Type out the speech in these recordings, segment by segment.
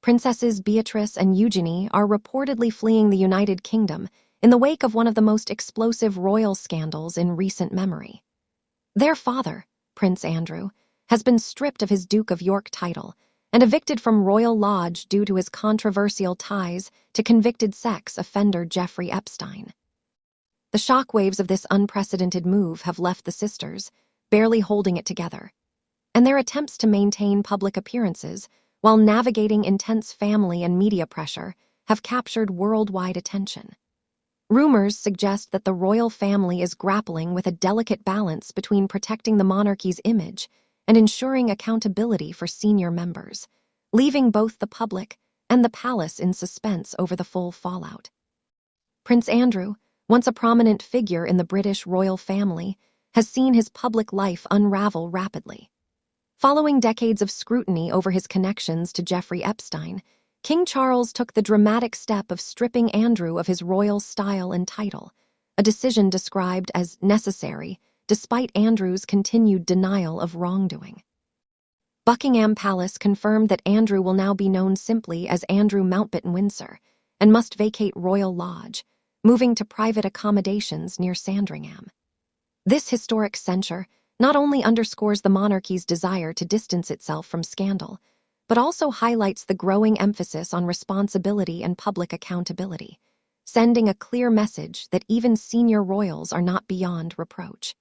Princesses Beatrice and Eugenie are reportedly fleeing the United Kingdom in the wake of one of the most explosive royal scandals in recent memory. Their father, Prince Andrew, has been stripped of his Duke of York title and evicted from Royal Lodge due to his controversial ties to convicted sex offender Jeffrey Epstein. The shockwaves of this unprecedented move have left the sisters barely holding it together, and their attempts to maintain public appearances while navigating intense family and media pressure have captured worldwide attention. Rumors suggest that the royal family is grappling with a delicate balance between protecting the monarchy's image and ensuring accountability for senior members, leaving both the public and the palace in suspense over the full fallout. Prince Andrew, once a prominent figure in the British royal family, has seen his public life unravel rapidly. Following decades of scrutiny over his connections to Jeffrey Epstein, King Charles took the dramatic step of stripping Andrew of his royal style and title, a decision described as necessary despite Andrew's continued denial of wrongdoing. Buckingham Palace confirmed that Andrew will now be known simply as Andrew Mountbatten Windsor and must vacate Royal Lodge, moving to private accommodations near Sandringham. This historic censure not only underscores the monarchy's desire to distance itself from scandal, but also highlights the growing emphasis on responsibility and public accountability, sending a clear message that even senior royals are not beyond reproach.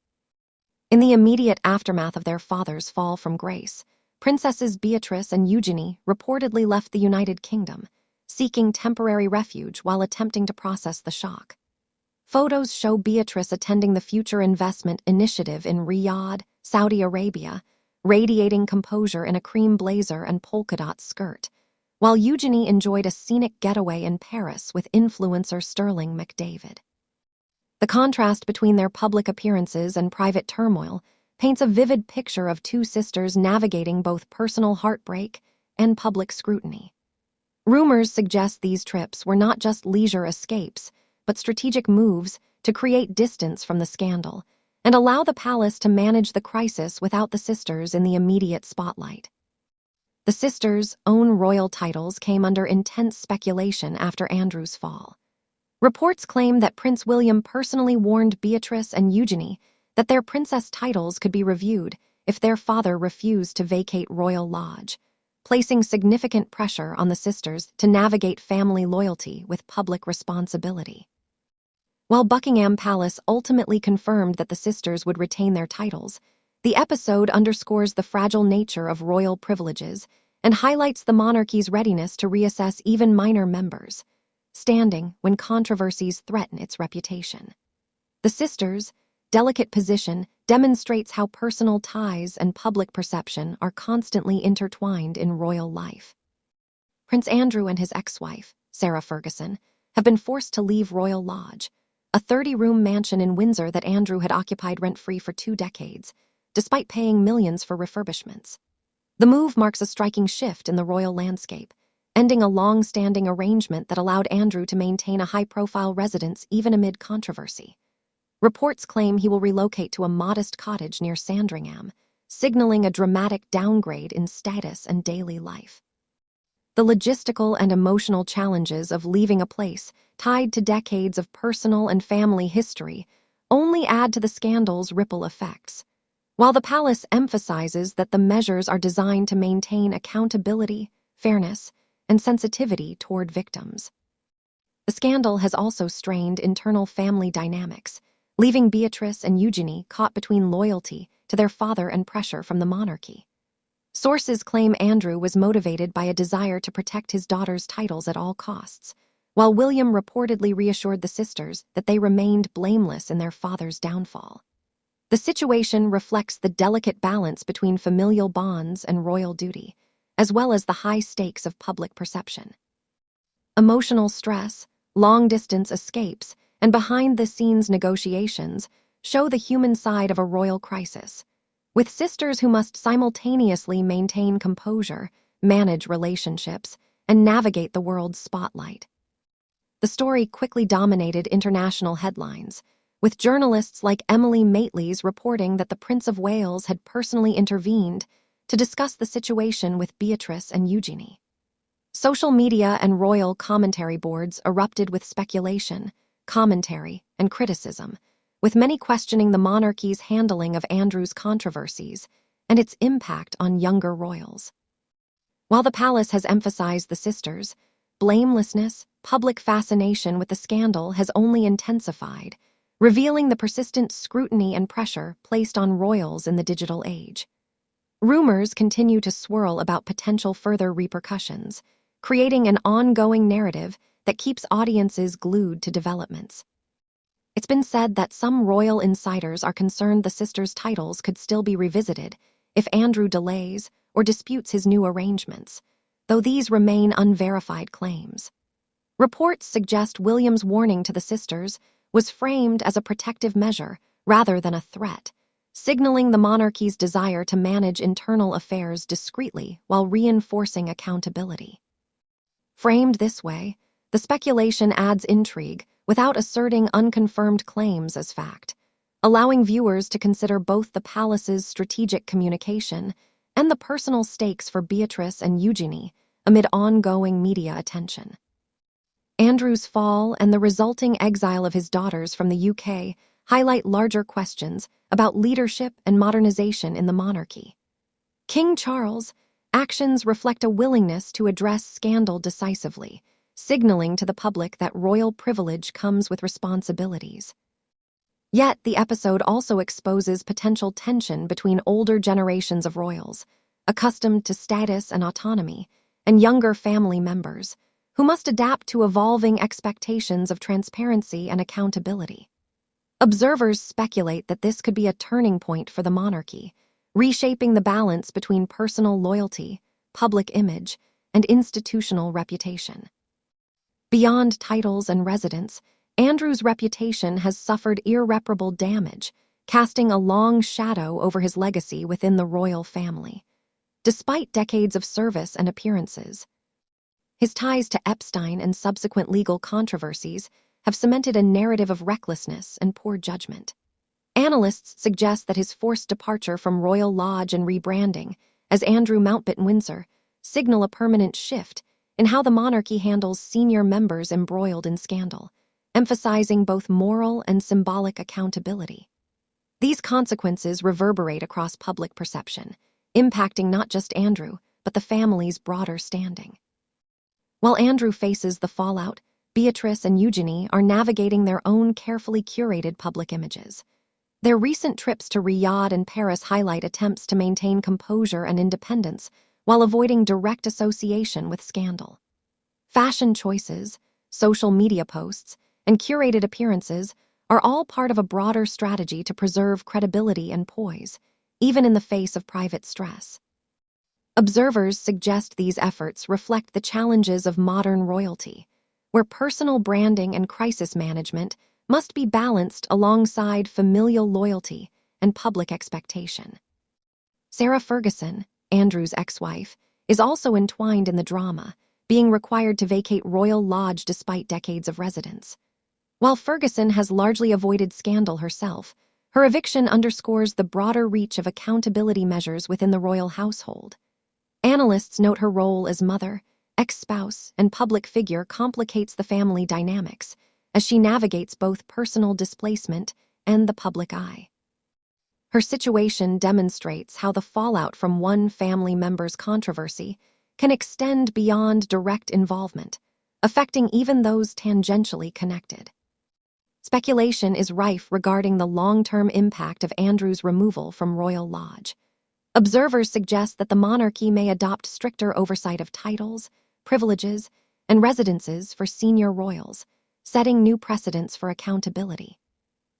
In the immediate aftermath of their father's fall from grace, Princesses Beatrice and Eugenie reportedly left the United Kingdom, seeking temporary refuge while attempting to process the shock. Photos show Beatrice attending the Future Investment Initiative in Riyadh, Saudi Arabia, radiating composure in a cream blazer and polka-dot skirt, while Eugenie enjoyed a scenic getaway in Paris with influencer Sterling McDavid. The contrast between their public appearances and private turmoil paints a vivid picture of two sisters navigating both personal heartbreak and public scrutiny. Rumors suggest these trips were not just leisure escapes, but strategic moves to create distance from the scandal and allow the palace to manage the crisis without the sisters in the immediate spotlight. The sisters' own royal titles came under intense speculation after Andrew's fall. Reports claim that Prince William personally warned Beatrice and Eugenie that their princess titles could be reviewed if their father refused to vacate Royal Lodge, placing significant pressure on the sisters to navigate family loyalty with public responsibility. While Buckingham Palace ultimately confirmed that the sisters would retain their titles, the episode underscores the fragile nature of royal privileges and highlights the monarchy's readiness to reassess even minor members' standing when controversies threaten its reputation. The sisters' delicate position demonstrates how personal ties and public perception are constantly intertwined in royal life. Prince Andrew and his ex-wife, Sarah Ferguson, have been forced to leave Royal Lodge, a 30-room mansion in Windsor that Andrew had occupied rent-free for 2 decades, despite paying millions for refurbishments. The move marks a striking shift in the royal landscape, ending a long-standing arrangement that allowed Andrew to maintain a high-profile residence even amid controversy. Reports claim he will relocate to a modest cottage near Sandringham, signaling a dramatic downgrade in status and daily life. The logistical and emotional challenges of leaving a place tied to decades of personal and family history only add to the scandal's ripple effects, while the palace emphasizes that the measures are designed to maintain accountability, fairness, and sensitivity toward victims. The scandal has also strained internal family dynamics, leaving Beatrice and Eugenie caught between loyalty to their father and pressure from the monarchy. Sources claim Andrew was motivated by a desire to protect his daughter's titles at all costs, while William reportedly reassured the sisters that they remained blameless in their father's downfall. The situation reflects the delicate balance between familial bonds and royal duty, as well as the high stakes of public perception. Emotional stress, long-distance escapes, and behind-the-scenes negotiations show the human side of a royal crisis, with sisters who must simultaneously maintain composure, manage relationships, and navigate the world's spotlight. The story quickly dominated international headlines, with journalists like Emily Maitlis reporting that the Prince of Wales had personally intervened to discuss the situation with Beatrice and Eugenie. Social media and royal commentary boards erupted with speculation, commentary, and criticism, with many questioning the monarchy's handling of Andrew's controversies and its impact on younger royals. While the palace has emphasized the sisters, blamelessness, public fascination with the scandal has only intensified, revealing the persistent scrutiny and pressure placed on royals in the digital age. Rumors continue to swirl about potential further repercussions, creating an ongoing narrative that keeps audiences glued to developments. It's been said that some royal insiders are concerned the sisters' titles could still be revisited if Andrew delays or disputes his new arrangements, though these remain unverified claims. Reports suggest William's warning to the sisters was framed as a protective measure rather than a threat, signaling the monarchy's desire to manage internal affairs discreetly while reinforcing accountability. Framed this way, the speculation adds intrigue without asserting unconfirmed claims as fact, allowing viewers to consider both the palace's strategic communication and the personal stakes for Beatrice and Eugenie amid ongoing media attention. Andrew's fall and the resulting exile of his daughters from the UK highlight larger questions about leadership and modernization in the monarchy. King Charles' actions reflect a willingness to address scandal decisively, signaling to the public that royal privilege comes with responsibilities. Yet, the episode also exposes potential tension between older generations of royals, accustomed to status and autonomy, and younger family members, who must adapt to evolving expectations of transparency and accountability. Observers speculate that this could be a turning point for the monarchy, reshaping the balance between personal loyalty, public image, and institutional reputation. Beyond titles and residence, Andrew's reputation has suffered irreparable damage, casting a long shadow over his legacy within the royal family. Despite decades of service and appearances, his ties to Epstein and subsequent legal controversies have cemented a narrative of recklessness and poor judgment. Analysts suggest that his forced departure from Royal Lodge and rebranding as Andrew Mountbatten-Windsor signal a permanent shift in how the monarchy handles senior members embroiled in scandal, emphasizing both moral and symbolic accountability. These consequences reverberate across public perception, impacting not just Andrew, but the family's broader standing. While Andrew faces the fallout, Beatrice and Eugenie are navigating their own carefully curated public images. Their recent trips to Riyadh and Paris highlight attempts to maintain composure and independence while avoiding direct association with scandal. Fashion choices, social media posts, and curated appearances are all part of a broader strategy to preserve credibility and poise, even in the face of private stress. Observers suggest these efforts reflect the challenges of modern royalty, where personal branding and crisis management must be balanced alongside familial loyalty and public expectation. Sarah Ferguson, Andrew's ex-wife, is also entwined in the drama, being required to vacate Royal Lodge despite decades of residence. While Ferguson has largely avoided scandal herself, her eviction underscores the broader reach of accountability measures within the royal household. Analysts note her role as mother, ex-spouse, and public figure complicates the family dynamics as she navigates both personal displacement and the public eye. Her situation demonstrates how the fallout from one family member's controversy can extend beyond direct involvement, affecting even those tangentially connected. Speculation is rife regarding the long-term impact of Andrew's removal from Royal Lodge. Observers suggest that the monarchy may adopt stricter oversight of titles, privileges, and residences for senior royals, setting new precedents for accountability.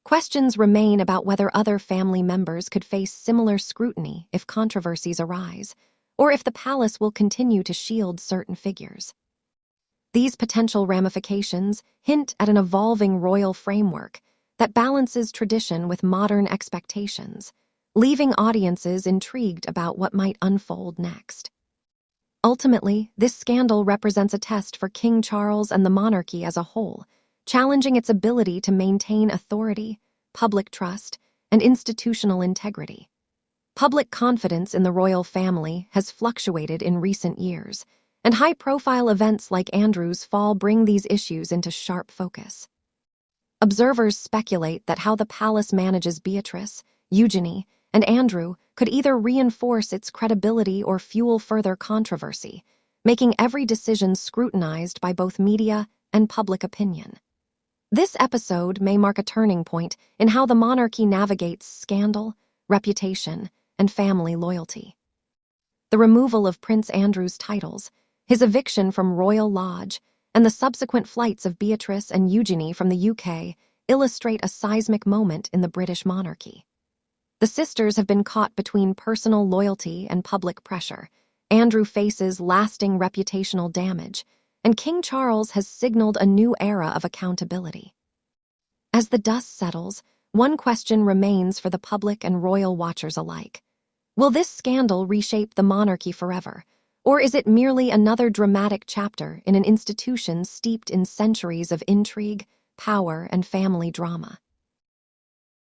Questions remain about whether other family members could face similar scrutiny if controversies arise, or if the palace will continue to shield certain figures. These potential ramifications hint at an evolving royal framework that balances tradition with modern expectations, leaving audiences intrigued about what might unfold next. Ultimately, this scandal represents a test for King Charles and the monarchy as a whole, challenging its ability to maintain authority, public trust, and institutional integrity. Public confidence in the royal family has fluctuated in recent years, and high-profile events like Andrew's fall bring these issues into sharp focus. Observers speculate that how the palace manages Beatrice, Eugenie, and Andrew could either reinforce its credibility or fuel further controversy, making every decision scrutinized by both media and public opinion. This episode may mark a turning point in how the monarchy navigates scandal, reputation, and family loyalty. The removal of Prince Andrew's titles, his eviction from Royal Lodge, and the subsequent flights of Beatrice and Eugenie from the UK illustrate a seismic moment in the British monarchy. The sisters have been caught between personal loyalty and public pressure. Andrew faces lasting reputational damage, and King Charles has signaled a new era of accountability. As the dust settles, one question remains for the public and royal watchers alike. Will this scandal reshape the monarchy forever, or is it merely another dramatic chapter in an institution steeped in centuries of intrigue, power, and family drama?